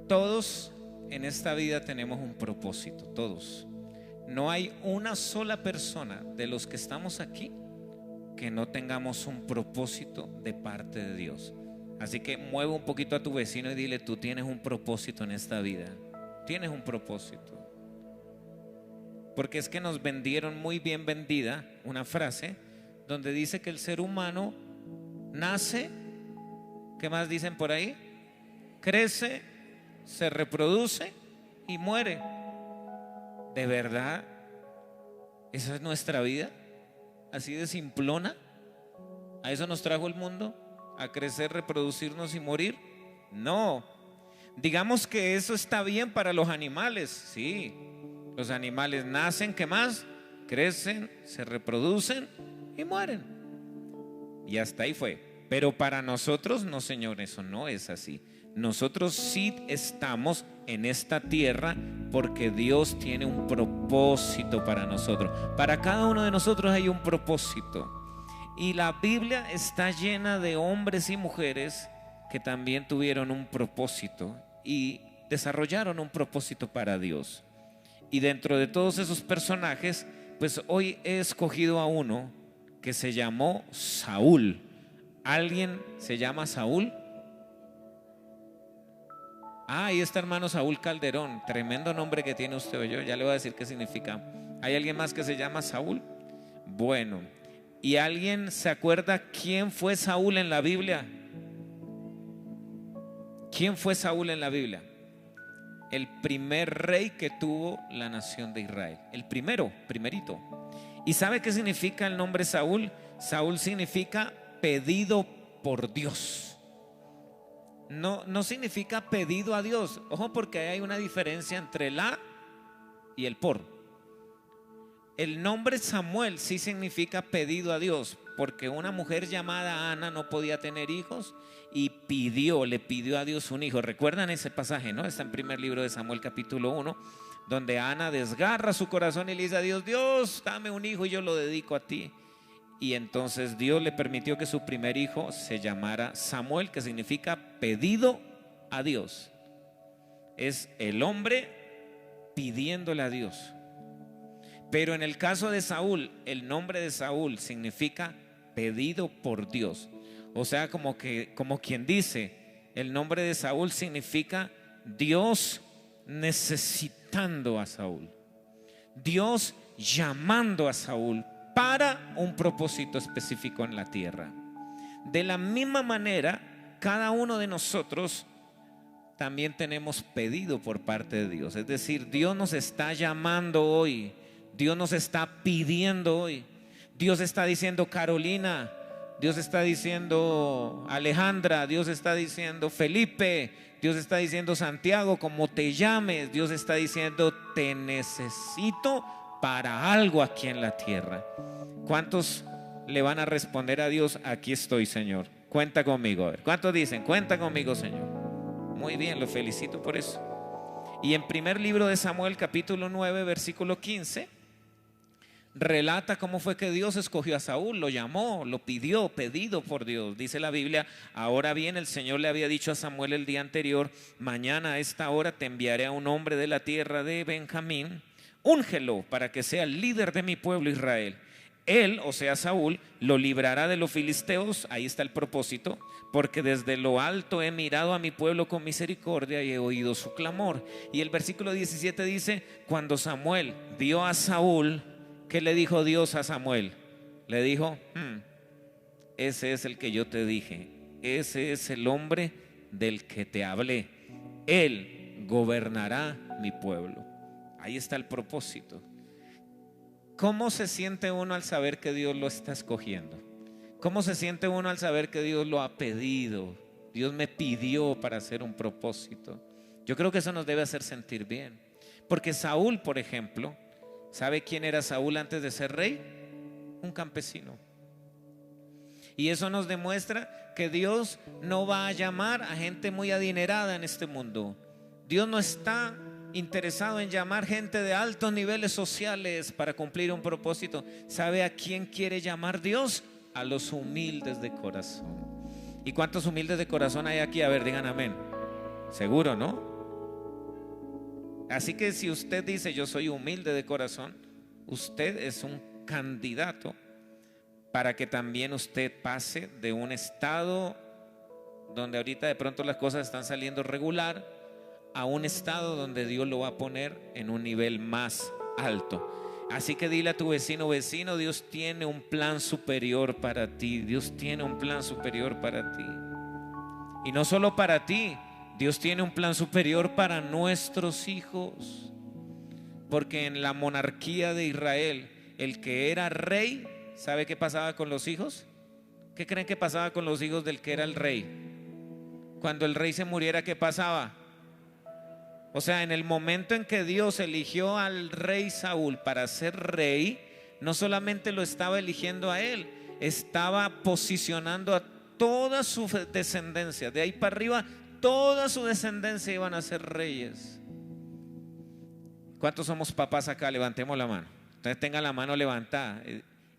Todos en esta vida tenemos un propósito, todos. No hay una sola persona de los que estamos aquí que no tengamos un propósito de parte de Dios. Así que mueve un poquito a tu vecino y dile: tú tienes un propósito en esta vida. Tienes un propósito. Porque es que nos vendieron muy bien vendida una frase donde dice que el ser humano nace, ¿qué más dicen por ahí? Crece, se reproduce y muere. ¿De verdad esa es nuestra vida? ¿Así de simplona? ¿A eso nos trajo el mundo? ¿A crecer, reproducirnos y morir? No. Digamos que eso está bien para los animales. Sí, los animales nacen, ¿qué más? Crecen, se reproducen y mueren. Y hasta ahí fue. Pero para nosotros no, Señor, eso no es así. Nosotros sí estamos en esta tierra porque Dios tiene un propósito para nosotros. Para cada uno de nosotros hay un propósito. Y la Biblia está llena de hombres y mujeres que también tuvieron un propósito y desarrollaron un propósito para Dios. Y dentro de todos esos personajes, pues hoy he escogido a uno que se llamó Saúl. ¿Alguien se llama Saúl? Ahí está, hermano Saúl Calderón. Tremendo nombre que tiene usted o yo. Ya le voy a decir qué significa. ¿Hay alguien más que se llama Saúl? Bueno, ¿y alguien se acuerda quién fue Saúl en la Biblia? ¿Quién fue Saúl en la Biblia? El primer rey que tuvo la nación de Israel. El primerito. ¿Y sabe qué significa el nombre Saúl? Saúl significa pedido por Dios. No significa pedido a Dios. Ojo, porque hay una diferencia entre el a y el por. El nombre Samuel sí significa pedido a Dios, porque una mujer llamada Ana no podía tener hijos y le pidió a Dios un hijo. ¿Recuerdan ese pasaje, no? Está en primer libro de Samuel capítulo 1, donde Ana desgarra su corazón y le dice a Dios: Dios, dame un hijo y yo lo dedico a ti. Y entonces Dios le permitió que su primer hijo se llamara Samuel, que significa pedido a Dios. Es el hombre pidiéndole a Dios. Pero en el caso de Saúl, el nombre de Saúl significa pedido por Dios. O sea, como quien dice, el nombre de Saúl significa Dios necesitando a Saúl, Dios llamando a Saúl para un propósito específico en la tierra. De la misma manera, cada uno de nosotros también tenemos pedido por parte de Dios. Es decir, Dios nos está llamando hoy, Dios nos está pidiendo hoy. Dios está diciendo: Carolina, Dios está diciendo Alejandra, Dios está diciendo Felipe, Dios está diciendo Santiago, como te llames, Dios está diciendo: te necesito para algo aquí en la tierra. ¿Cuántos le van a responder a Dios? Aquí estoy, Señor, cuenta conmigo. A ver, ¿cuántos dicen: cuenta conmigo, Señor? Muy bien, lo felicito por eso. Y en primer libro de Samuel capítulo 9 versículo 15 relata cómo fue que Dios escogió a Saúl, lo llamó, lo pidió, pedido por Dios. Dice la Biblia: ahora bien, el Señor le había dicho a Samuel el día anterior: mañana a esta hora te enviaré a un hombre de la tierra de Benjamín, úngelo para que sea el líder de mi pueblo Israel. Él, o sea Saúl, lo librará de los filisteos. Ahí está el propósito: porque desde lo alto he mirado a mi pueblo con misericordia y he oído su clamor. Y el versículo 17 dice: cuando Samuel vio a Saúl, ¿qué le dijo Dios a Samuel? Le dijo: ese es el que yo te dije, ese es el hombre del que te hablé, él gobernará mi pueblo. Ahí está el propósito. ¿Cómo se siente uno al saber que Dios lo está escogiendo? ¿Cómo se siente uno al saber que Dios lo ha pedido? Dios me pidió para hacer un propósito. Yo creo que eso nos debe hacer sentir bien. Porque Saúl, por ejemplo, ¿sabe quién era Saúl antes de ser rey? Un campesino. Y eso nos demuestra que Dios no va a llamar a gente muy adinerada en este mundo. Dios no está interesado en llamar gente de altos niveles sociales para cumplir un propósito. ¿Sabe a quién quiere llamar Dios? A los humildes de corazón. ¿Y cuántos humildes de corazón hay aquí? A ver, digan amén. Seguro, ¿no? Así que si usted dice yo soy humilde de corazón, usted es un candidato para que también usted pase de un estado donde ahorita de pronto las cosas están saliendo regular a un estado donde Dios lo va a poner en un nivel más alto. Así que dile a tu vecino: vecino, Dios tiene un plan superior para ti. Dios tiene un plan superior para ti. Y no solo para ti, Dios tiene un plan superior para nuestros hijos. Porque en la monarquía de Israel, el que era rey, ¿sabe qué pasaba con los hijos? ¿Qué creen que pasaba con los hijos del que era el rey? Cuando el rey se muriera, ¿qué pasaba? O sea, en el momento en que Dios eligió al rey Saúl para ser rey, no solamente lo estaba eligiendo a él, estaba posicionando a toda su descendencia. De ahí para arriba, toda su descendencia iban a ser reyes. ¿Cuántos somos papás acá? Levantemos la mano. Entonces tenga la mano levantada.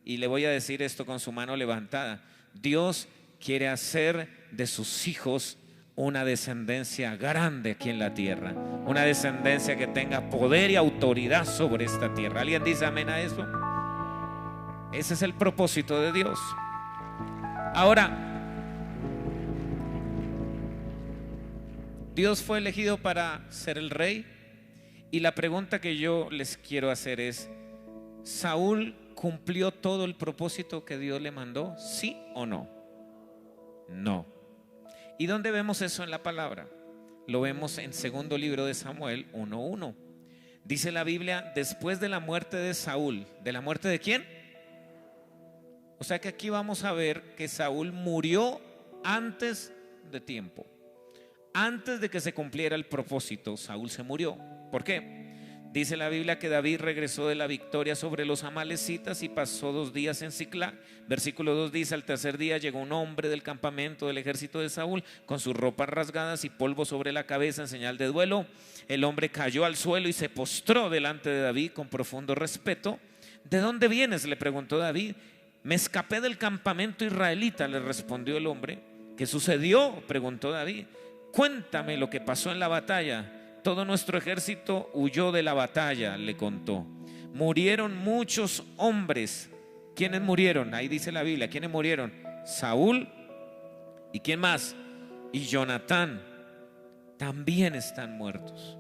Y le voy a decir esto con su mano levantada: Dios quiere hacer de sus hijos una descendencia grande aquí en la tierra, una descendencia que tenga poder y autoridad sobre esta tierra. ¿Alguien dice amén a eso? Ese es el propósito de Dios. Ahora, Dios fue elegido para ser el rey, y la pregunta que yo les quiero hacer es: ¿Saúl cumplió todo el propósito que Dios le mandó? ¿Sí o no? No. ¿Y dónde vemos eso en la palabra? Lo vemos en segundo libro de Samuel 1:1. Dice la Biblia: después de la muerte de Saúl. ¿De la muerte de quién? O sea que aquí vamos a ver que Saúl murió antes de tiempo. Antes de que se cumpliera el propósito, Saúl se murió. ¿Por qué? Dice la Biblia que David regresó de la victoria sobre los amalecitas y pasó 2 días en Siclag. Versículo 2 dice: al tercer día llegó un hombre del campamento del ejército de Saúl con sus ropas rasgadas y polvo sobre la cabeza en señal de duelo. El hombre cayó al suelo y se postró delante de David con profundo respeto. ¿De dónde vienes?, le preguntó David. Me escapé del campamento israelita, le respondió el hombre. ¿Qué sucedió?, preguntó David. Cuéntame lo que pasó en la batalla. Todo nuestro ejército huyó de la batalla, le contó. Murieron muchos hombres. ¿Quiénes murieron? Ahí dice la Biblia. ¿Quiénes murieron? Saúl. ¿Y quién más? Y Jonatán. También están muertos.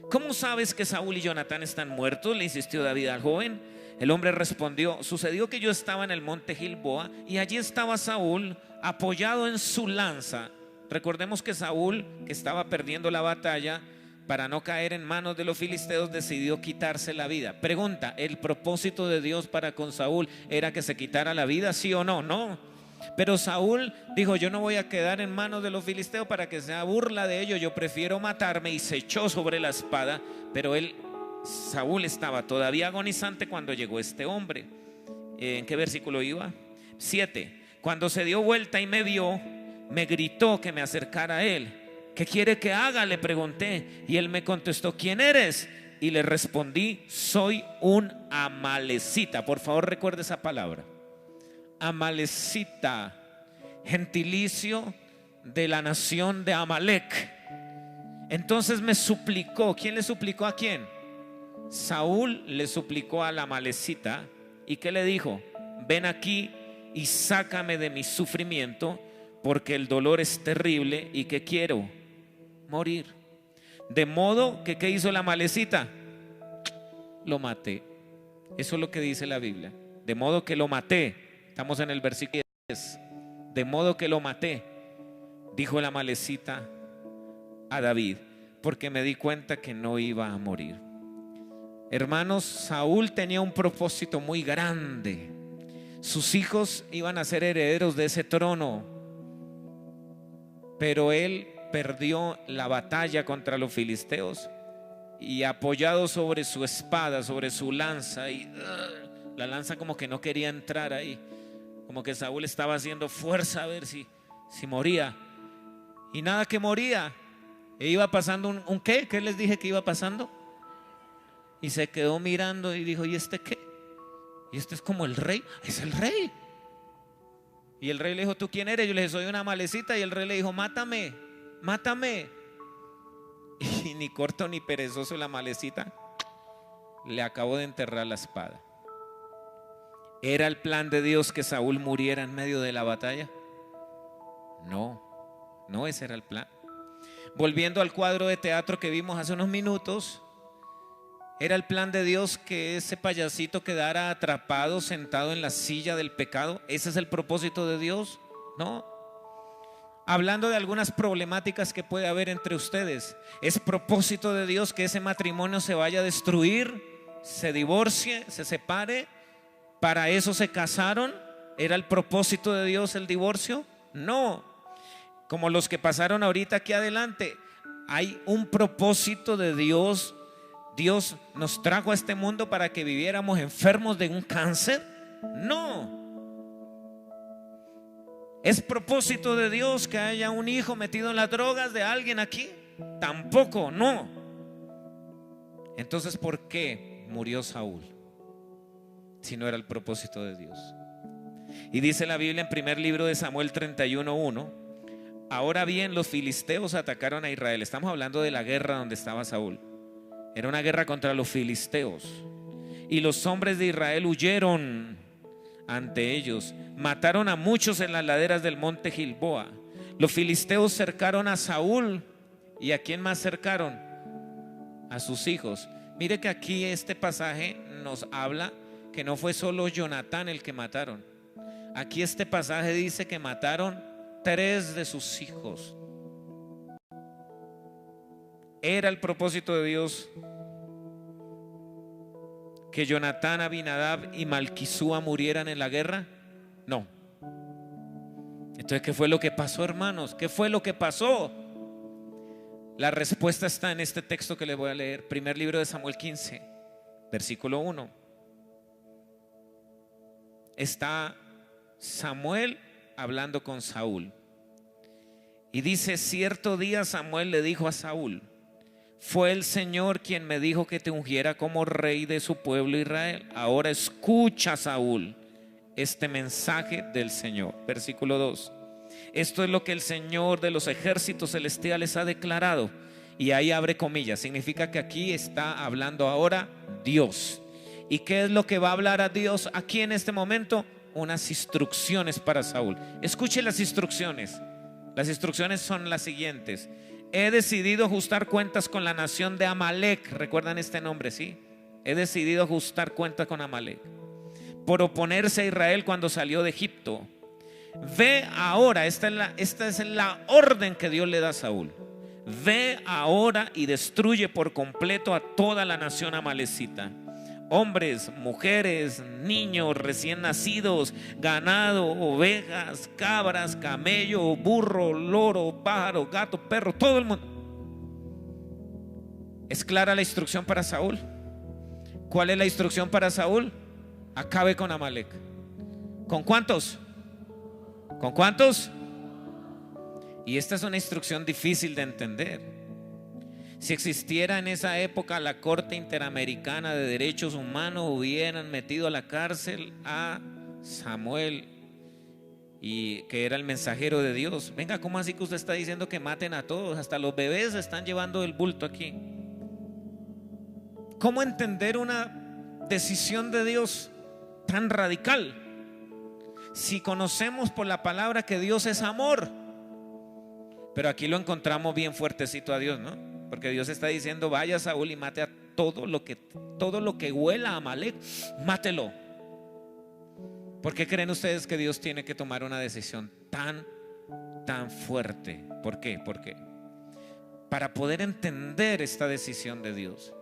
¿Cómo sabes que Saúl y Jonatán están muertos?, le insistió David al joven. El hombre respondió: sucedió que yo estaba en el monte Gilboa y allí estaba Saúl apoyado en su lanza. Recordemos que Saúl, que estaba perdiendo la batalla, para no caer en manos de los filisteos, decidió quitarse la vida. Pregunta: ¿el propósito de Dios para con Saúl era que se quitara la vida? ¿Sí o no? No. Pero Saúl dijo: yo no voy a quedar en manos de los filisteos para que sea burla de ellos, yo prefiero matarme, y se echó sobre la espada. Pero Saúl estaba todavía agonizante cuando llegó este hombre. ¿En qué versículo iba? 7. Cuando se dio vuelta y me vio, me gritó que me acercara a él. ¿Qué quiere que haga?, le pregunté. Y él me contestó: ¿quién eres? Y le respondí: soy un amalecita. Por favor, recuerde esa palabra: amalecita, gentilicio de la nación de Amalek. Entonces me suplicó. ¿Quién le suplicó a quién? Saúl le suplicó a la amalecita. ¿Y qué le dijo? Ven aquí y sácame de mi sufrimiento, porque el dolor es terrible y que quiero morir. De modo que, ¿qué hizo la amalecita? Lo maté. Eso es lo que dice la Biblia. De modo que lo maté. Estamos en el versículo 10. De modo que lo maté, dijo la amalecita a David, porque me di cuenta que no iba a morir. Hermanos, Saúl tenía un propósito muy grande. Sus hijos iban a ser herederos de ese trono, pero él perdió la batalla contra los filisteos y, apoyado sobre su espada, sobre su lanza, y la lanza como que no quería entrar ahí, como que Saúl estaba haciendo fuerza a ver si moría, y nada que moría. E iba pasando un ¿qué? ¿Qué les dije que iba pasando? Y se quedó mirando y dijo: ¿y este qué? ¿Y este es como el rey? Es el rey. Y el rey le dijo: ¿tú quién eres? Yo le dije: soy una amalecita. Y el rey le dijo: mátame, mátame. y ni corto ni perezoso la malecita, le acabó de enterrar la espada. ¿Era el plan de Dios que Saúl muriera en medio de la batalla? No, no ese era el plan. Volviendo al cuadro de teatro que vimos hace unos minutos, ¿era el plan de Dios que ese payasito quedara atrapado, sentado en la silla del pecado? ¿Ese es el propósito de Dios? No. Hablando de algunas problemáticas que puede haber entre ustedes, ¿es propósito de Dios que ese matrimonio se vaya a destruir, se divorcie, se separe? ¿Para eso se casaron? ¿Era el propósito de Dios el divorcio? No. Como los que pasaron ahorita aquí adelante, hay un propósito de Dios. Dios nos trajo a este mundo para que viviéramos enfermos de un cáncer. No. ¿Es propósito de Dios que haya un hijo metido en las drogas de alguien aquí? Tampoco, no. Entonces, ¿por qué murió Saúl si no era el propósito de Dios? Y dice la Biblia en primer libro de Samuel 31:1: ahora bien, los filisteos atacaron a Israel. Estamos hablando de la guerra donde estaba Saúl. Era una guerra contra los filisteos. Y los hombres de Israel huyeron ante ellos. Mataron a muchos en las laderas del monte Gilboa. Los filisteos cercaron a Saúl. ¿Y a quién más cercaron? A sus hijos. Mire que aquí este pasaje nos habla que no fue solo Jonatán el que mataron. Aquí este pasaje dice que mataron 3 de sus hijos. ¿Era el propósito de Dios que Jonatán, Abinadab y Malquisúa murieran en la guerra? No. Entonces, ¿qué fue lo que pasó, hermanos? ¿Qué fue lo que pasó? La respuesta está en este texto que les voy a leer. Primer libro de Samuel 15, versículo 1. Está Samuel hablando con Saúl. Y dice: cierto día Samuel le dijo a Saúl: fue el Señor quien me dijo que te ungiera como rey de su pueblo Israel. Ahora escucha, Saúl, este mensaje del Señor. Versículo 2. Esto es lo que el Señor de los ejércitos celestiales ha declarado. Y ahí abre comillas. Significa que aquí está hablando ahora Dios. ¿Y qué es lo que va a hablar a Dios aquí en este momento? Unas instrucciones para Saúl. Escuche las instrucciones. Las instrucciones son las siguientes: he decidido ajustar cuentas con la nación de Amalek. ¿Recuerdan este nombre? Sí. He decidido ajustar cuentas con Amalek por oponerse a Israel cuando salió de Egipto. Ve ahora, esta es la orden que Dios le da a Saúl. Ve ahora y destruye por completo a toda la nación amalecita. Hombres, mujeres, niños recién nacidos, ganado, ovejas, cabras, camello, burro, loro, pájaro, gato, perro, todo el mundo. ¿Es clara la instrucción para Saúl? ¿Cuál es la instrucción para Saúl? Acabe con Amalek. ¿Con cuántos? ¿Con cuántos? Y esta es una instrucción difícil de entender. Si existiera en esa época la Corte Interamericana de Derechos Humanos, hubieran metido a la cárcel a Samuel, y que era el mensajero de Dios. Venga, ¿cómo así que usted está diciendo que maten a todos? Hasta los bebés están llevando el bulto aquí. ¿Cómo entender una decisión de Dios tan radical si conocemos por la palabra que Dios es amor? Pero aquí lo encontramos bien fuertecito a Dios, ¿no? Porque Dios está diciendo: vaya Saúl y mate a todo lo que huela a Amalek, mátelo. ¿Por qué creen ustedes que Dios tiene que tomar una decisión tan fuerte? ¿Por qué? Porque para poder entender esta decisión de Dios,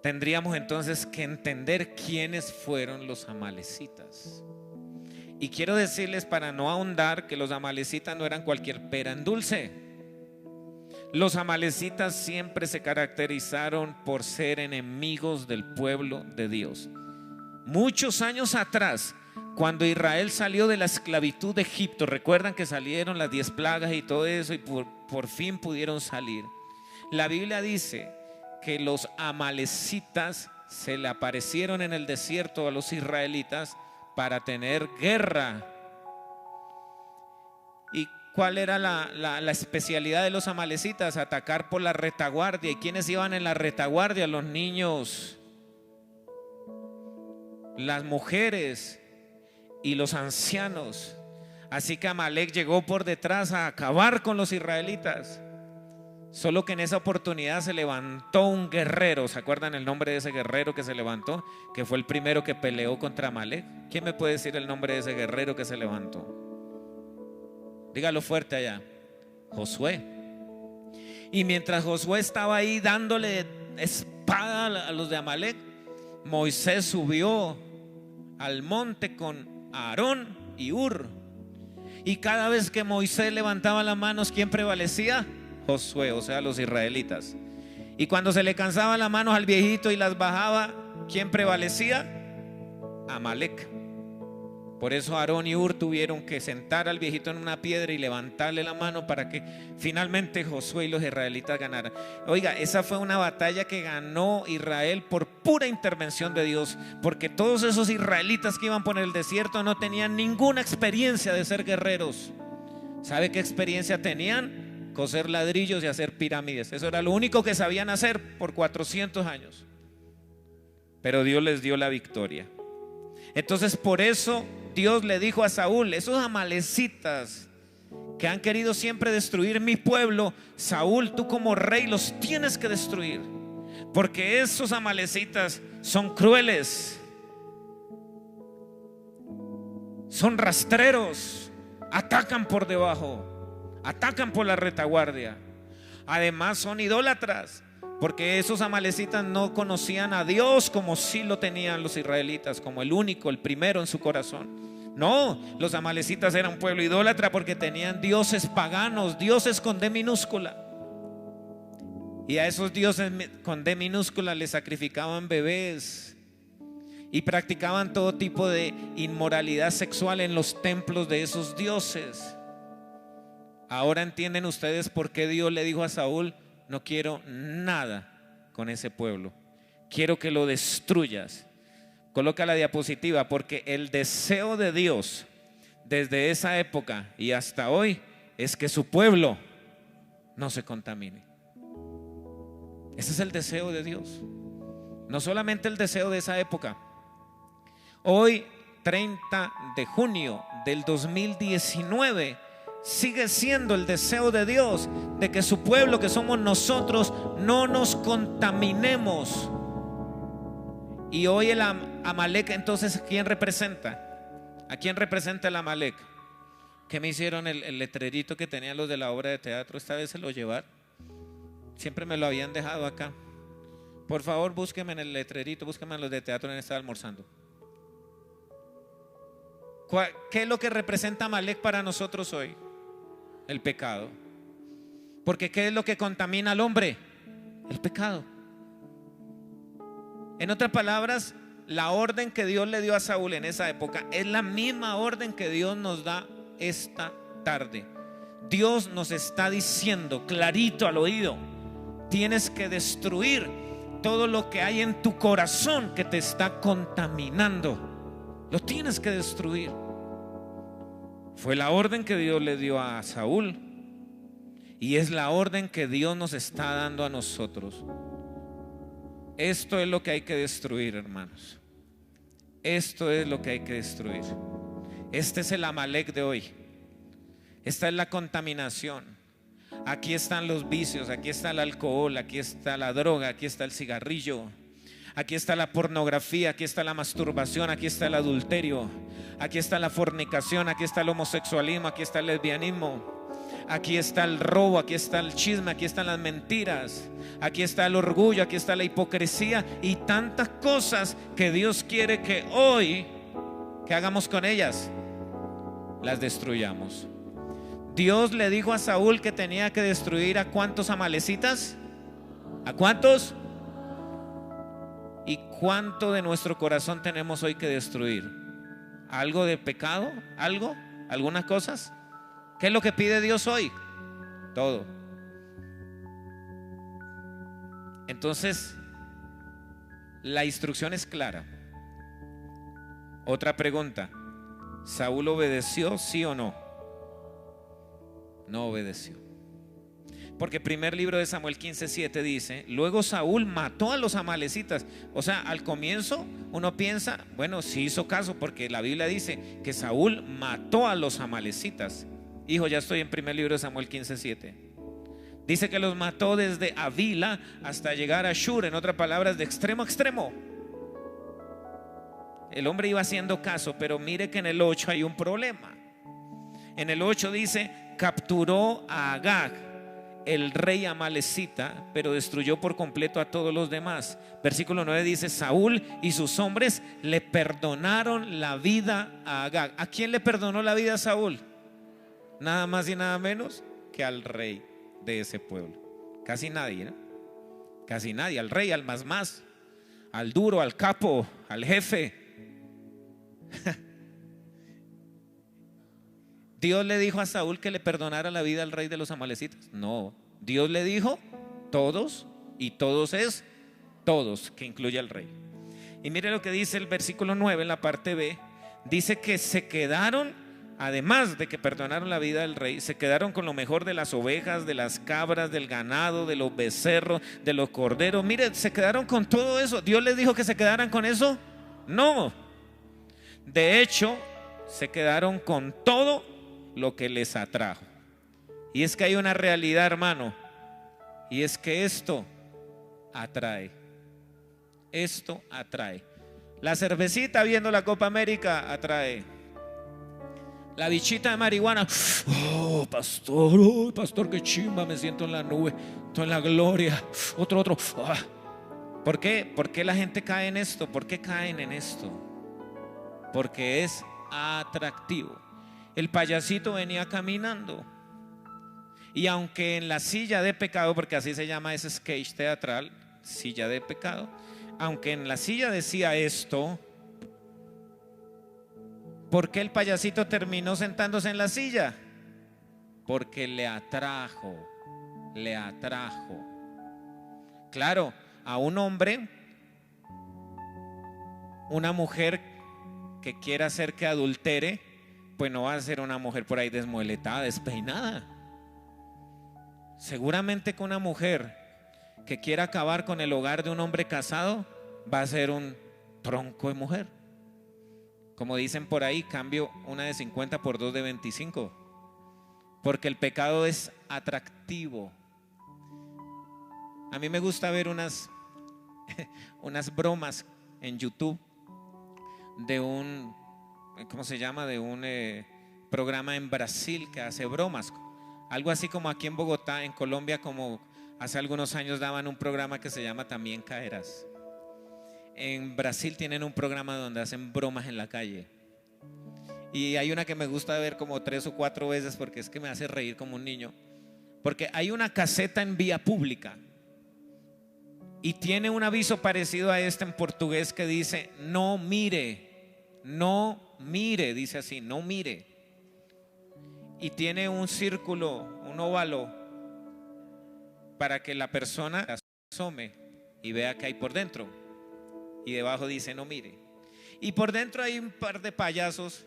tendríamos entonces que entender quiénes fueron los amalecitas. Y quiero decirles, para no ahondar, que los amalecitas no eran cualquier pera en dulce. Los amalecitas siempre se caracterizaron por ser enemigos del pueblo de Dios. Muchos años atrás, cuando Israel salió de la esclavitud de Egipto, recuerdan que salieron las 10 plagas y todo eso, y por fin pudieron salir. La Biblia dice que los amalecitas se le aparecieron en el desierto a los israelitas para tener guerra. ¿Y cuál era la especialidad de los amalecitas: atacar por la retaguardia. ¿Y quiénes iban en la retaguardia? Los niños, las mujeres y los ancianos. Así que Amalek llegó por detrás a acabar con los israelitas. Solo que en esa oportunidad se levantó un guerrero. ¿Se acuerdan el nombre de ese guerrero que se levantó? Que fue el primero que peleó contra Amalek. ¿Quién me puede decir el nombre de ese guerrero que se levantó? Dígalo fuerte allá. Josué. Y mientras Josué estaba ahí dándole espada a los de Amalek, Moisés subió al monte con Aarón y Hur. Y cada vez que Moisés levantaba las manos, ¿quién prevalecía? Josué, o sea, los israelitas. Y cuando se le cansaban las manos al viejito y las bajaba, ¿quién prevalecía? Amalek. Por eso Aarón y Hur tuvieron que sentar al viejito en una piedra y levantarle la mano para que finalmente Josué y los israelitas ganaran. Oiga, esa fue una batalla que ganó Israel por pura intervención de Dios, porque todos esos israelitas que iban por el desierto no tenían ninguna experiencia de ser guerreros. ¿Sabe qué experiencia tenían? Coser ladrillos y hacer pirámides. Eso era lo único que sabían hacer por 400 años. Pero Dios les dio la victoria. Entonces por eso Dios le dijo a Saúl: esos amalecitas que han querido siempre destruir mi pueblo, Saúl, tú como rey los tienes que destruir, porque esos amalecitas son crueles, son rastreros, atacan por debajo, atacan por la retaguardia. Además son idólatras, porque esos amalecitas no conocían a Dios como sí lo tenían los israelitas, como el único, el primero en su corazón. No, los amalecitas eran un pueblo idólatra porque tenían dioses paganos, dioses con D minúscula. Y a esos dioses con D minúscula les sacrificaban bebés y practicaban todo tipo de inmoralidad sexual en los templos de esos dioses. Ahora entienden ustedes por qué Dios le dijo a Saúl: no quiero nada con ese pueblo, quiero que lo destruyas. Coloca la diapositiva, porque el deseo de Dios desde esa época y hasta hoy es que su pueblo no se contamine. Ese es el deseo de Dios. No solamente el deseo de esa época. Hoy, 30 de junio del 2019, sigue siendo el deseo de Dios de que su pueblo, que somos nosotros, no nos contaminemos. Y hoy el Amalek, entonces, ¿quién representa? ¿A quién representa el Amalek? ¿Qué me hicieron el letrerito que tenían los de la obra de teatro? Esta vez se lo llevaron. Siempre me lo habían dejado acá. Por favor, búsquenme en el letrerito, búsquenme en los de teatro, en estaba almorzando. ¿Qué es lo que representa Amalek para nosotros hoy? El pecado. Porque ¿qué es lo que contamina al hombre? El pecado. En otras palabras, la orden que Dios le dio a Saúl en esa época es la misma orden que Dios nos da esta tarde. Dios nos está diciendo clarito al oído: tienes que destruir todo lo que hay en tu corazón que te está contaminando. Lo tienes que destruir. Fue la orden que Dios le dio a Saúl y es la orden que Dios nos está dando a nosotros. Esto es lo que hay que destruir, hermanos. Esto es lo que hay que destruir. Este es el Amalek de hoy. Esta es la contaminación. Aquí están los vicios, aquí está el alcohol, aquí está la droga, aquí está el cigarrillo, aquí está la pornografía, aquí está la masturbación, aquí está el adulterio, aquí está la fornicación, aquí está el homosexualismo, aquí está el lesbianismo, aquí está el robo, aquí está el chisme, aquí están las mentiras, aquí está el orgullo, aquí está la hipocresía y tantas cosas que Dios quiere que hoy, ¿qué hagamos con ellas? Las destruyamos. Dios le dijo a Saúl que tenía que destruir ¿a cuántos amalecitas? ¿A cuántos? ¿Y cuánto de nuestro corazón tenemos hoy que destruir? ¿Algo de pecado? ¿Algo? ¿Algunas cosas? ¿Qué es lo que pide Dios hoy? Todo. Entonces, la instrucción es clara. Otra pregunta: ¿Saúl obedeció, sí o no? no obedeció. Porque el primer libro de Samuel 15:7 dice: luego Saúl mató a los amalecitas. O sea, al comienzo uno piensa, bueno, sí hizo caso, porque la Biblia dice que Saúl mató a los amalecitas. Hijo, ya estoy en primer libro de Samuel 15:7. Dice que los mató desde Avila hasta llegar a Shur. En otras palabras, de extremo a extremo. El hombre iba haciendo caso, pero mire que en el 8 hay un problema. En el 8 dice: capturó a Agag, el rey amalecita, pero destruyó por completo a todos los demás. Versículo 9 dice: Saúl y sus hombres le perdonaron la vida a Agag. ¿A quién le perdonó la vida a Saúl? Nada más y nada menos que al rey de ese pueblo. Casi nadie, ¿no? Casi nadie. Al rey, al más, al duro, al capo, al jefe. ¿Dios le dijo a Saúl que le perdonara la vida al rey de los amalecitas? No, Dios le dijo todos, y todos es todos, que incluye al rey. Y mire lo que dice el versículo 9 en la parte B. Dice que se quedaron, además de que perdonaron la vida del rey, se quedaron con lo mejor de las ovejas, de las cabras, del ganado, de los becerros, de los corderos. Mire, se quedaron con todo eso. ¿Dios les dijo que se quedaran con eso? No. De hecho, se quedaron con todo lo que les atrajo. Y es que hay una realidad, hermano, y es que esto atrae. Esto atrae. La cervecita viendo la Copa América atrae. La bichita de marihuana, oh pastor, qué chimba, me siento en la nube, estoy en la gloria. Otro. ¿Por qué? ¿Por qué la gente cae en esto? ¿Por qué caen en esto? Porque es atractivo. El payasito venía caminando, y aunque en la silla de pecado, porque así se llama ese sketch teatral, silla de pecado, aunque en la silla decía esto, ¿por qué el payasito terminó sentándose en la silla? Porque le atrajo. Claro, a un hombre, una mujer que quiera hacer que adultere, pues no va a ser una mujer por ahí desmueletada, despeinada. Seguramente que una mujer que quiera acabar con el hogar de un hombre casado va a ser un tronco de mujer. Como dicen por ahí, cambio una de 50 por 2 de 25. Porque el pecado es atractivo. A mí me gusta ver unas bromas en YouTube de un, ¿cómo se llama? De un programa en Brasil que hace bromas. Algo así como aquí en Bogotá, en Colombia, como hace algunos años daban un programa que se llama También Caerás. En Brasil tienen un programa donde hacen bromas en la calle. Y hay una que me gusta ver como 3 o 4 veces porque es que me hace reír como un niño. Porque hay una caseta en vía pública y tiene un aviso parecido a este en portugués que dice: no mire, dice así, no mire. Y tiene un círculo, un óvalo, para que la persona asome y vea qué hay por dentro. Y debajo dice: no mire. Y por dentro hay un par de payasos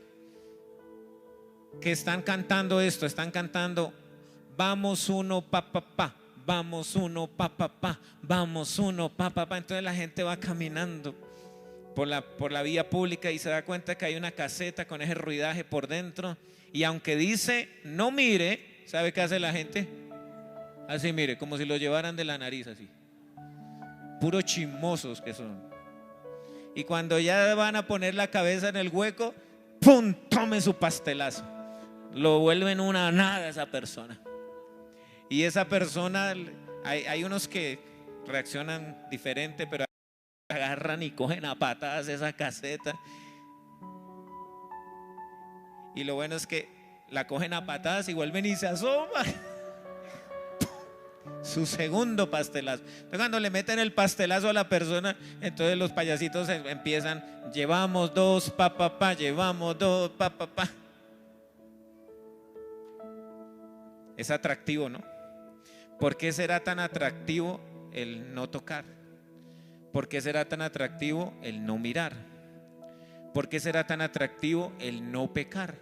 que están cantando esto, están cantando: vamos uno pa pa pa, vamos uno pa pa pa, vamos uno pa pa pa. Entonces la gente va caminando por la vía pública y se da cuenta que hay una caseta con ese ruidaje por dentro. Y aunque dice no mire, ¿sabe qué hace la gente? Así, mire, como si lo llevaran de la nariz, así. Puros chismosos que son. Y cuando ya van a poner la cabeza en el hueco, ¡pum!, tome su pastelazo. Lo vuelven una nada esa persona. Y esa persona, hay unos que reaccionan diferente, pero agarran y cogen a patadas esa caseta. Y lo bueno es que la cogen a patadas y vuelven y se asoman. Su segundo pastelazo. Entonces, cuando le meten el pastelazo a la persona, entonces los payasitos empiezan: llevamos 2 pa pa pa, llevamos 2 pa pa pa. Es atractivo, ¿no? ¿Por qué será tan atractivo el no tocar? ¿Por qué será tan atractivo el no mirar? ¿Por qué será tan atractivo el no pecar?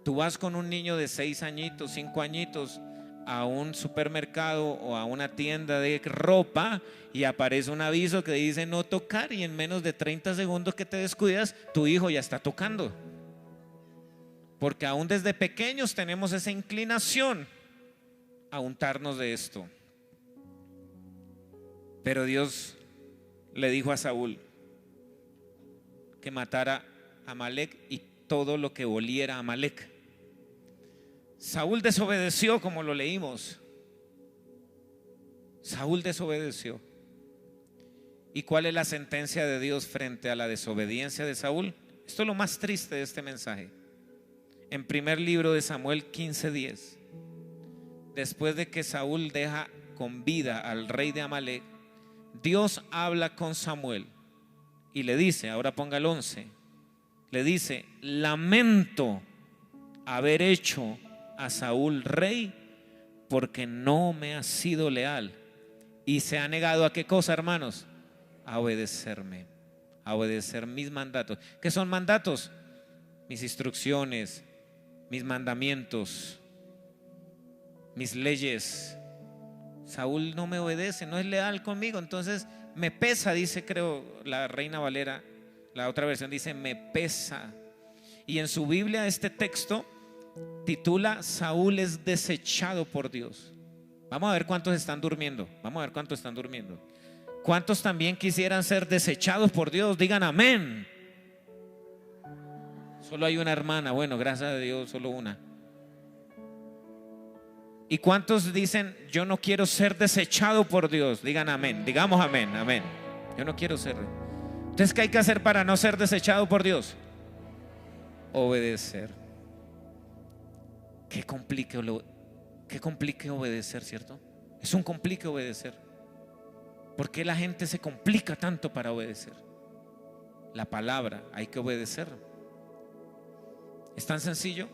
Tú vas con un niño de 6 añitos, 5 añitos a un supermercado o a una tienda de ropa y aparece un aviso que dice no tocar, y en menos de 30 segundos que te descuidas, tu hijo ya está tocando. Porque aún desde pequeños tenemos esa inclinación a untarnos de esto. Pero Dios le dijo a Saúl que matara a Amalec y todo lo que oliera a Amalec. Saúl desobedeció, como lo leímos. Saúl desobedeció. ¿Y cuál es la sentencia de Dios frente a la desobediencia de Saúl? Esto es lo más triste de este mensaje. En primer libro de Samuel 15:10, después de que Saúl deja con vida al rey de Amalec, Dios habla con Samuel y le dice, ahora ponga el 11, le dice: lamento haber hecho a Saúl rey, porque no me ha sido leal y se ha negado a qué cosa, hermanos, a obedecerme, a obedecer mis mandatos. ¿Qué son mandatos? Mis instrucciones, mis mandamientos, mis leyes. Saúl no me obedece, no es leal conmigo, entonces me pesa, dice, creo, la Reina Valera, la otra versión dice me pesa. Y en su Biblia este texto titula Saúl es desechado por Dios. Vamos a ver cuántos están durmiendo. Vamos a ver cuántos están durmiendo. ¿Cuántos también quisieran ser desechados por Dios? Digan amén. Solo hay una hermana. Bueno, gracias a Dios, solo una. ¿Y cuántos dicen yo no quiero ser desechado por Dios? Digan amén. Digamos amén, amén. Yo no quiero ser. Entonces, ¿qué hay que hacer para no ser desechado por Dios? Obedecer. Qué complique obedecer, ¿cierto? Es un complique obedecer. ¿Por qué la gente se complica tanto para obedecer? La palabra, hay que obedecer. ¿Es tan sencillo?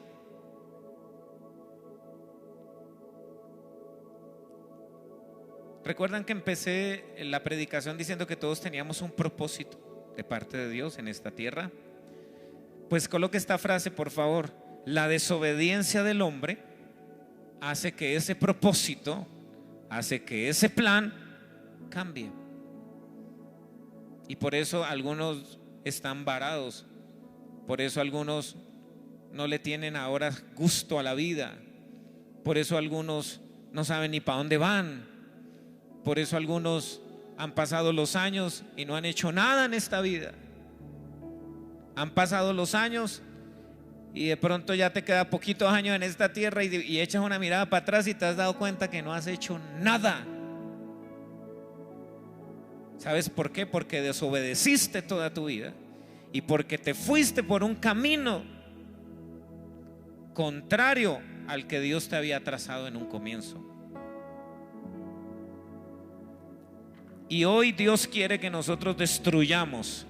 ¿Recuerdan que empecé la predicación diciendo que todos teníamos un propósito de parte de Dios en esta tierra? Pues coloque esta frase, por favor. La desobediencia del hombre hace que ese propósito, hace que ese plan cambie. Y por eso algunos están varados. Por eso algunos no le tienen ahora gusto a la vida. Por eso algunos no saben ni para dónde van. Por eso algunos han pasado los años y no han hecho nada en esta vida. Han pasado los años y de pronto ya te queda poquitos años en esta tierra y echas una mirada para atrás y te has dado cuenta que no has hecho nada. ¿Sabes por qué? Porque desobedeciste toda tu vida y porque te fuiste por un camino contrario al que Dios te había trazado en un comienzo. Y hoy Dios quiere que nosotros destruyamos,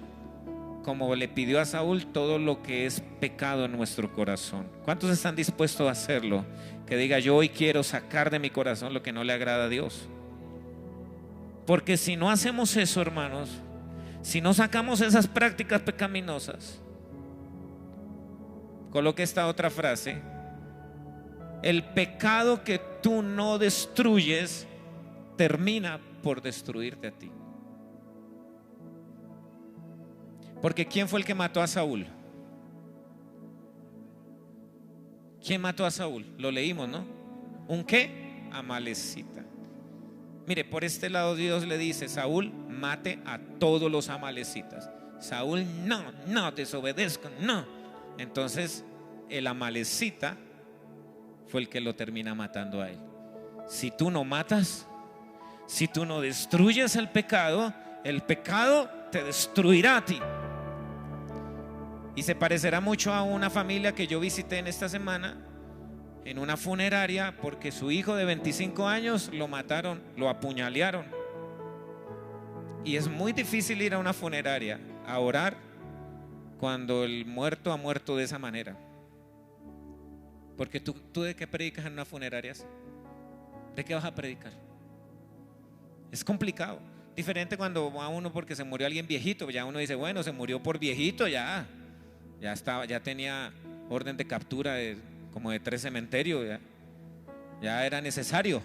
como le pidió a Saúl, todo lo que es pecado en nuestro corazón. ¿Cuántos están dispuestos a hacerlo? Que diga: yo hoy quiero sacar de mi corazón lo que no le agrada a Dios. Porque si no hacemos eso, hermanos, si no sacamos esas prácticas pecaminosas, coloque esta otra frase: el pecado que tú no destruyes termina por destruirte a ti. Porque ¿quién fue el que mató a Saúl? ¿Quién mató a Saúl? Lo leímos, ¿no? ¿Un qué? Amalecita. Mire, por este lado Dios le dice: Saúl, mate a todos los amalecitas. Saúl, no, desobedezco, no. Entonces el amalecita fue el que lo termina matando a él. Si tú no matas, si tú no destruyes el pecado te destruirá a ti. Y se parecerá mucho a una familia que yo visité en esta semana, en una funeraria, porque su hijo de 25 años lo mataron, lo apuñalearon. Y es muy difícil ir a una funeraria a orar cuando el muerto ha muerto de esa manera. Porque tú ¿de qué predicas en una funeraria? ¿De qué vas a predicar? Es complicado. Diferente cuando va uno porque se murió alguien viejito. Ya uno dice: bueno, se murió por viejito, ya estaba, ya tenía orden de captura como de 3 cementerios, ya era necesario.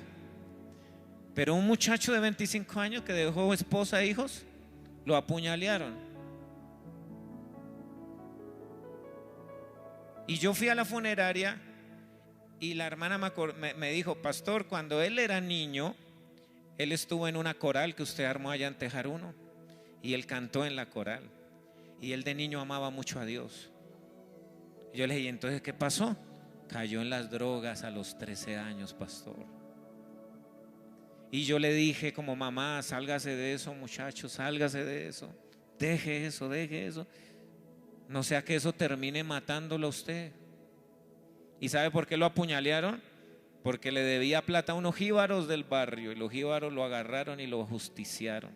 Pero un muchacho de 25 años que dejó esposa e hijos, lo apuñalearon. Y yo fui a la funeraria y la hermana me dijo: pastor, cuando él era niño, él estuvo en una coral que usted armó allá en Tejaruno, y él cantó en la coral, y él de niño amaba mucho a Dios. Y yo le dije: ¿y entonces qué pasó? Cayó en las drogas a los 13 años, pastor. Y yo le dije como mamá: sálgase de eso, muchacho, sálgase de eso, deje eso, deje eso, no sea que eso termine matándolo a usted. ¿Y sabe por qué lo apuñalearon? Porque le debía plata a unos jíbaros del barrio, y los jíbaros lo agarraron y lo ajusticiaron.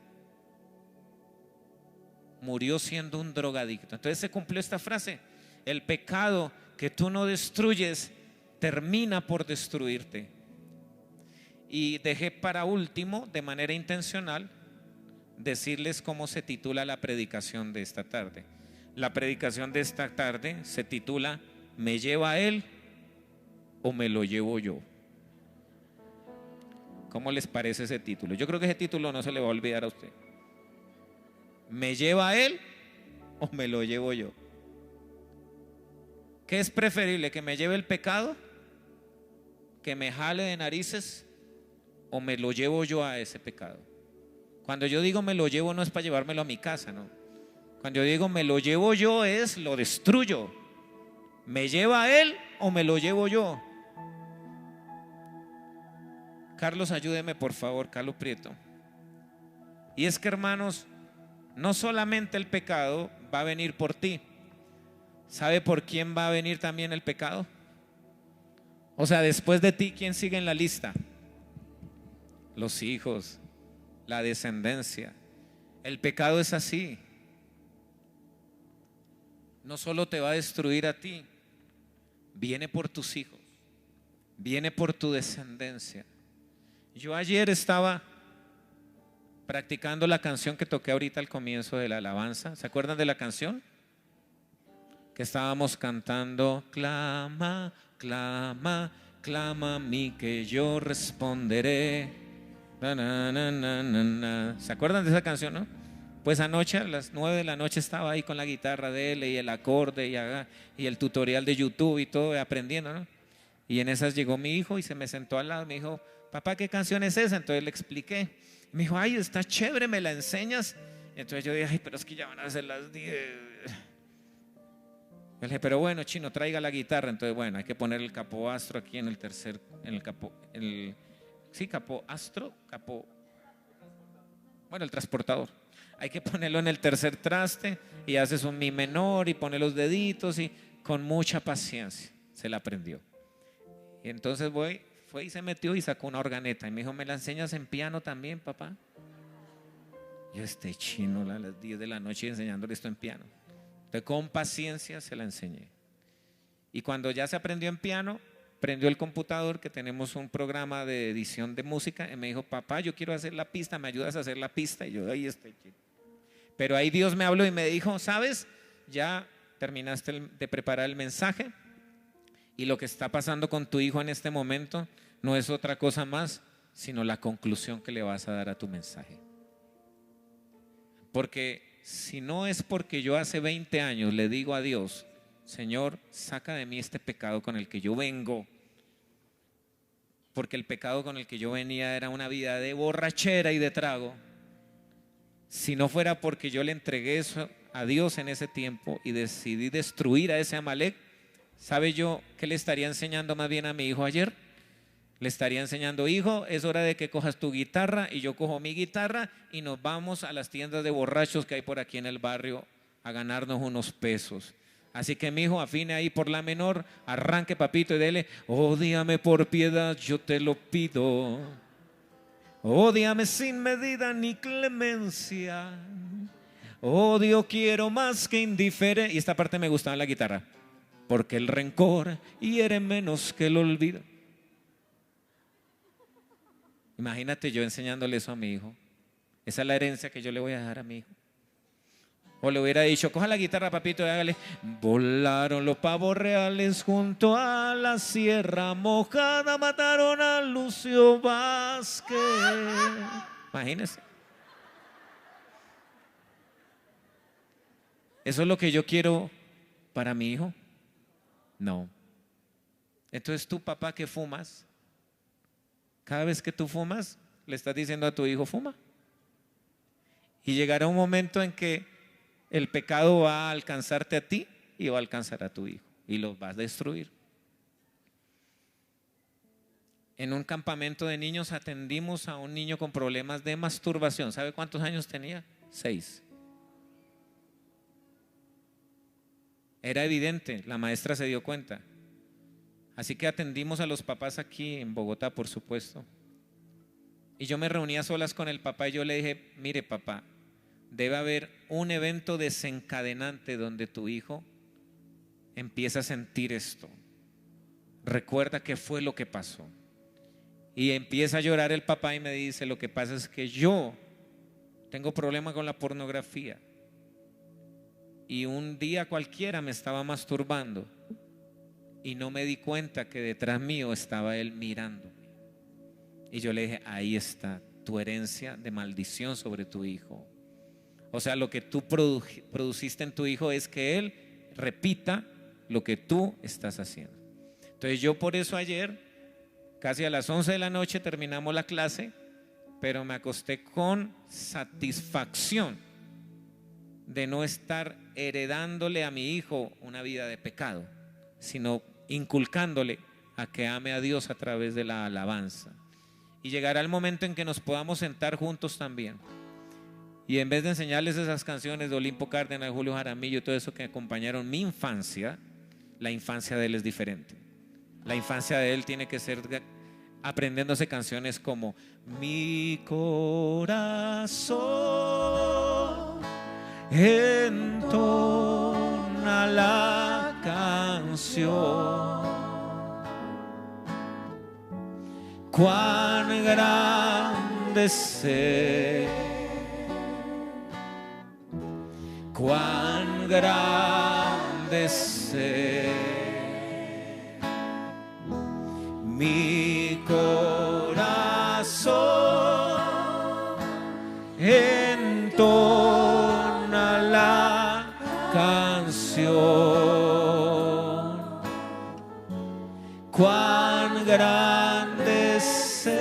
Murió siendo un drogadicto. Entonces se cumplió esta frase: el pecado que tú no destruyes termina por destruirte. Y dejé para último, de manera intencional, decirles cómo se titula la predicación de esta tarde. La predicación de esta tarde se titula: ¿me lleva él o me lo llevo yo? ¿Cómo les parece ese título? Yo creo que ese título no se le va a olvidar a usted. ¿Me lleva él o me lo llevo yo? ¿Qué es preferible? ¿Que me lleve el pecado? ¿Que me jale de narices? ¿O me lo llevo yo a ese pecado? Cuando yo digo me lo llevo, no es para llevármelo a mi casa, no. Cuando yo digo me lo llevo yo, es lo destruyo. ¿Me lleva él o me lo llevo yo? Carlos, ayúdeme por favor, Carlos Prieto. Y es que, hermanos, no solamente el pecado va a venir por ti. ¿Sabe por quién va a venir también el pecado? O sea, después de ti, ¿quién sigue en la lista? Los hijos, la descendencia. El pecado es así. No solo te va a destruir a ti, viene por tus hijos, viene por tu descendencia. Yo ayer estaba practicando la canción que toqué ahorita al comienzo de la alabanza. ¿Se acuerdan de la canción? Que estábamos cantando: clama, clama, clama a mí que yo responderé. Na, na, na, na, na, na. ¿Se acuerdan de esa canción, no? Pues anoche a las 9 de la noche estaba ahí con la guitarra de él y el acorde y el tutorial de YouTube y todo, aprendiendo, ¿no? Y en esas llegó mi hijo y se me sentó al lado. Me dijo: papá, ¿qué canción es esa? Entonces le expliqué. Me dijo: ay, está chévere, ¿me la enseñas? Entonces yo dije: ay, pero es que ya van a ser las 10. Le dije: pero bueno, chino, traiga la guitarra. Entonces, bueno, hay que poner el capo astro aquí en el tercer, en el capo, sí, capo astro, bueno, el transportador. Hay que ponerlo en el tercer traste y haces un mi menor y pone los deditos, y con mucha paciencia se la aprendió. Y entonces fue y se metió y sacó una organeta y me dijo: ¿me la enseñas en piano también, papá? Yo, este chino, a las 10 de la noche enseñándole esto en piano. Entonces, con paciencia se la enseñé. Y cuando ya se aprendió en piano, prendió el computador, que tenemos un programa de edición de música, y me dijo: papá, yo quiero hacer la pista, ¿me ayudas a hacer la pista? Y yo: ahí estoy. Pero ahí Dios me habló y me dijo: ¿sabes? Ya terminaste de preparar el mensaje, y lo que está pasando con tu hijo en este momento no es otra cosa más sino la conclusión que le vas a dar a tu mensaje. Porque si no es porque yo hace 20 años le digo a Dios: Señor, saca de mí este pecado con el que yo vengo, porque el pecado con el que yo venía era una vida de borrachera y de trago. Si no fuera porque yo le entregué eso a Dios en ese tiempo y decidí destruir a ese Amalek, ¿sabe yo qué le estaría enseñando más bien a mi hijo ayer? Le estaría enseñando: hijo, es hora de que cojas tu guitarra, y yo cojo mi guitarra y nos vamos a las tiendas de borrachos que hay por aquí en el barrio a ganarnos unos pesos. Así que mi hijo, afine ahí por la menor, arranque, papito, y dele: ódiame por piedad, yo te lo pido. Ódiame sin medida ni clemencia. Odio quiero más que indiferencia. Y esta parte me gustaba en la guitarra: porque el rencor hiere menos que el olvido. Imagínate yo enseñándole eso a mi hijo. Esa es la herencia que yo le voy a dejar a mi hijo. O le hubiera dicho, coja la guitarra, papito, y hágale. Volaron los pavos reales junto a la sierra mojada, mataron a Lucio Vázquez. Imagínense. ¿Eso es lo que yo quiero para mi hijo? No. Entonces tú, papá, que fumas, cada vez que tú fumas, le estás diciendo a tu hijo, fuma. Y llegará un momento en que el pecado va a alcanzarte a ti y va a alcanzar a tu hijo y los vas a destruir. En un campamento de niños atendimos a un niño con problemas de masturbación. ¿Sabe cuántos años tenía? 6. Era evidente, la maestra se dio cuenta. Así que atendimos a los papás aquí en Bogotá, por supuesto. Y yo me reuní a solas con el papá y yo le dije, mire papá, debe haber un evento desencadenante donde tu hijo empieza a sentir esto. Recuerda qué fue lo que pasó. Y empieza a llorar el papá y me dice, lo que pasa es que yo tengo problema con la pornografía. Y un día cualquiera me estaba masturbando y no me di cuenta que detrás mío estaba él mirándome. Y yo le dije, ahí está tu herencia de maldición sobre tu hijo. O sea, lo que tú produciste en tu hijo es que él repita lo que tú estás haciendo. Entonces yo por eso ayer, casi a las 11 de la noche terminamos la clase, pero me acosté con satisfacción de no estar heredándole a mi hijo una vida de pecado, sino inculcándole a que ame a Dios a través de la alabanza. Y llegará el momento en que nos podamos sentar juntos también. Y en vez de enseñarles esas canciones de Olimpo Cárdenas, de Julio Jaramillo y todo eso que acompañaron mi infancia, la infancia de él es diferente. La infancia de él tiene que ser aprendiéndose canciones como mi corazón entona la canción, cuán grande sé, cuán grande sé, mi corazón entona la canción, cuán grande sé,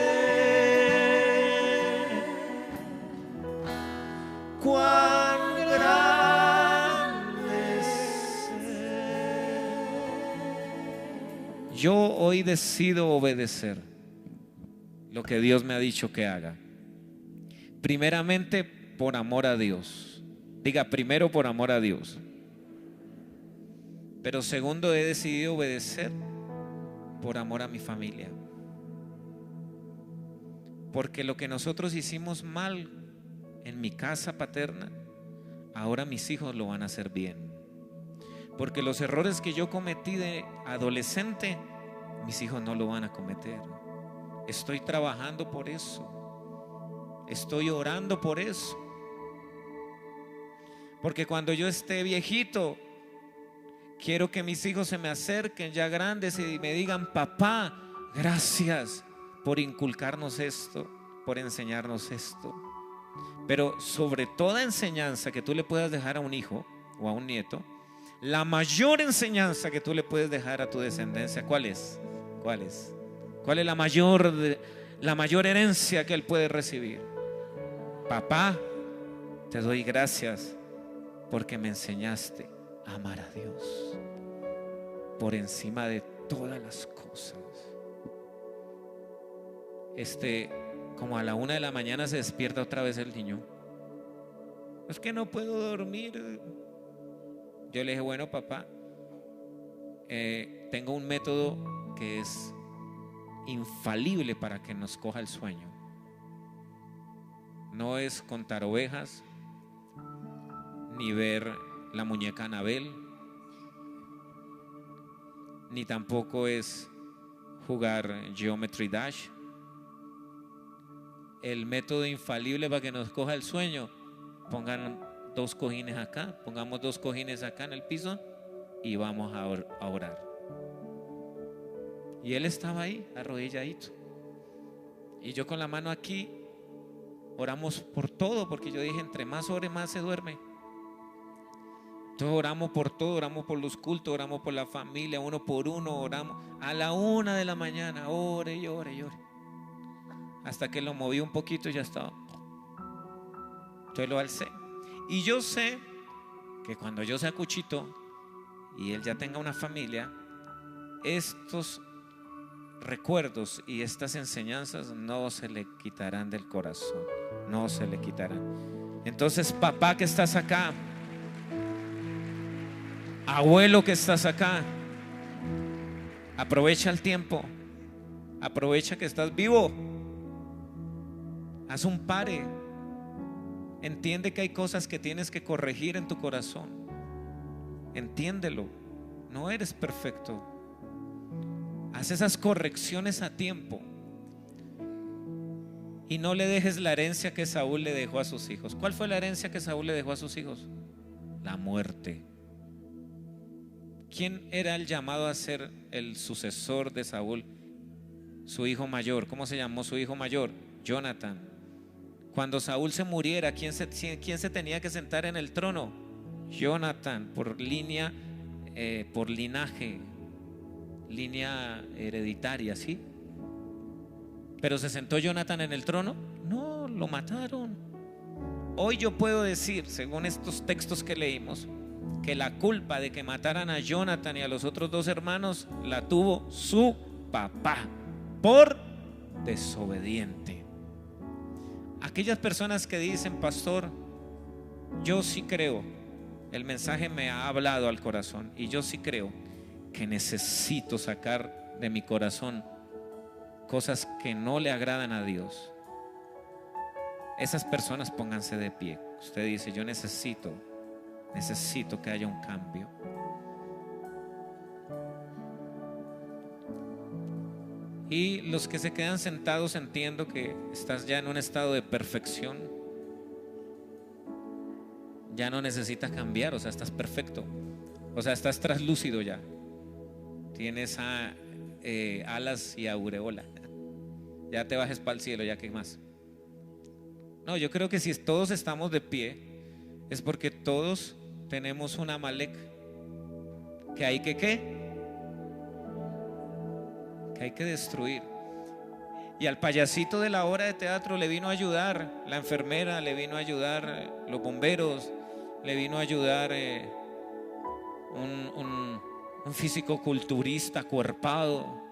cuán grande sé. Yo hoy decido obedecer lo que Dios me ha dicho que haga. Primeramente por amor a Dios. Diga, primero por amor a Dios. Pero segundo, he decidido obedecer por amor a mi familia. Porque lo que nosotros hicimos mal en mi casa paterna, ahora mis hijos lo van a hacer bien. Porque los errores que yo cometí de adolescente, mis hijos no lo van a cometer. Estoy trabajando por eso. Estoy orando por eso. Porque cuando yo esté viejito, quiero que mis hijos se me acerquen ya grandes y me digan, papá, gracias por inculcarnos esto, por enseñarnos esto. Pero sobre toda enseñanza que tú le puedas dejar a un hijo o a un nieto, la mayor enseñanza que tú le puedes dejar a tu descendencia, ¿cuál es? ¿Cuál es? ¿Cuál es la mayor herencia que él puede recibir? Papá, te doy gracias porque me enseñaste a amar a Dios por encima de todas las cosas. Como a la 1 de la mañana se despierta otra vez el niño. Es que no puedo dormir. Yo le dije, bueno papá, tengo un método que es infalible para que nos coja el sueño. No es contar ovejas, ni ver la muñeca Anabel, ni tampoco es jugar Geometry Dash. El método infalible para que nos coja el sueño, pongan 2 cojines acá, pongamos 2 cojines acá en el piso y vamos a orar. Y él estaba ahí, arrodilladito, y yo con la mano aquí. Oramos por todo, porque yo dije, entre más ore, más se duerme. Entonces oramos por todo, oramos por los cultos, oramos por la familia, uno por uno, oramos a la 1 de la mañana, ore y ore y ore, hasta que lo moví un poquito y ya estaba. Entonces lo alcé. Y yo sé que cuando yo sea cuchito y él ya tenga una familia, estos recuerdos y estas enseñanzas no se le quitarán del corazón, no se le quitarán. Entonces, papá que estás acá, abuelo que estás acá, aprovecha el tiempo, aprovecha que estás vivo, haz un pare, entiende que hay cosas que tienes que corregir en tu corazón, entiéndelo, no eres perfecto. Haz esas correcciones a tiempo y no le dejes la herencia que Saúl le dejó a sus hijos. ¿Cuál fue la herencia que Saúl le dejó a sus hijos? La muerte. ¿Quién era el llamado a ser el sucesor de Saúl? Su hijo mayor. ¿Cómo se llamó su hijo mayor? Jonathan. Cuando Saúl se muriera, ¿quién se tenía que sentar en el trono? Jonathan, por línea, por linaje, línea hereditaria, ¿sí? Pero ¿se sentó Jonathan en el trono? No, lo mataron. Hoy yo puedo decir, según estos textos que leímos, que la culpa de que mataran a Jonathan y a los otros 2 hermanos la tuvo su papá por desobediente. Aquellas personas que dicen, pastor, yo sí creo, el mensaje me ha hablado al corazón y yo sí creo que necesito sacar de mi corazón cosas que no le agradan a Dios. Esas personas pónganse de pie. Usted dice, yo necesito que haya un cambio. Y los que se quedan sentados, entiendo que estás ya en un estado de perfección. Ya no necesitas cambiar, o sea, estás perfecto. O sea, estás traslúcido ya. Tienes alas y aureola. Ya te bajes para el cielo, ya que más. No, yo creo que si todos estamos de pie es porque todos tenemos un Amalek que hay que hay que destruir. Y al payasito de la obra de teatro le vino a ayudar la enfermera, le vino a ayudar los bomberos, le vino a ayudar un físico-culturista acuerpado.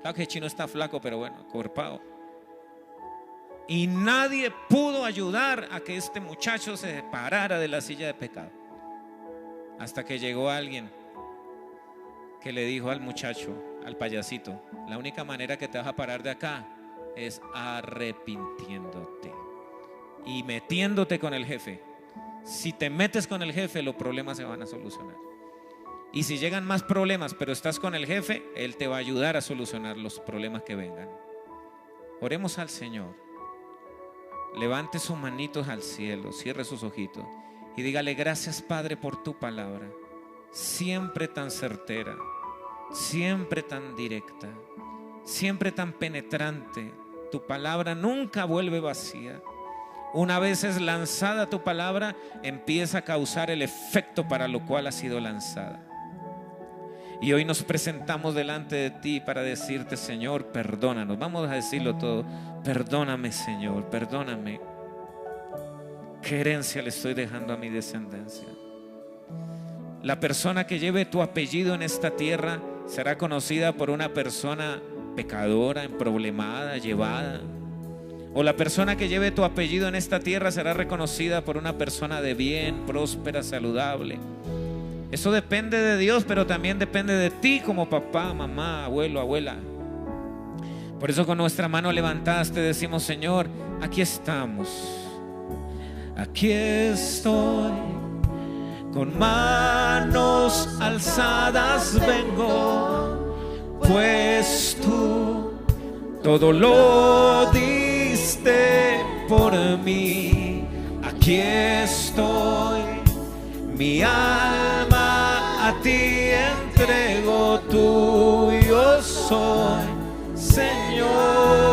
Claro que el chino está flaco, pero bueno, acuerpado. Y nadie pudo ayudar a que este muchacho se separara de la silla de pecado, hasta que llegó alguien que le dijo al muchacho, al payasito, la única manera que te vas a parar de acá es arrepintiéndote y metiéndote con el jefe. Si te metes con el jefe, los problemas se van a solucionar. Y si llegan más problemas, pero estás con el jefe, él te va a ayudar a solucionar los problemas que vengan. Oremos al Señor. Levante sus manitos al cielo, cierre sus ojitos y dígale: gracias, Padre, por tu palabra, siempre tan certera, siempre tan directa, siempre tan penetrante. Tu palabra nunca vuelve vacía. Una vez es lanzada tu palabra, empieza a causar el efecto para lo cual ha sido lanzada. Y hoy nos presentamos delante de ti para decirte: Señor, perdónanos. Vamos a decirlo todo: perdóname, Señor, perdóname. ¿Qué herencia le estoy dejando a mi descendencia? La persona que lleve tu apellido en esta tierra será conocida por una persona pecadora, emproblemada, llevada. O la persona que lleve tu apellido en esta tierra será reconocida por una persona de bien, próspera, saludable. Eso depende de Dios, pero también depende de ti como papá, mamá, abuelo, abuela. Por eso con nuestra mano levantada te decimos: Señor, aquí estamos. Aquí estoy, con manos alzadas vengo, pues tú todo lo diste por mí. Aquí estoy, Mi alma a ti entrego, tuyo soy, Señor.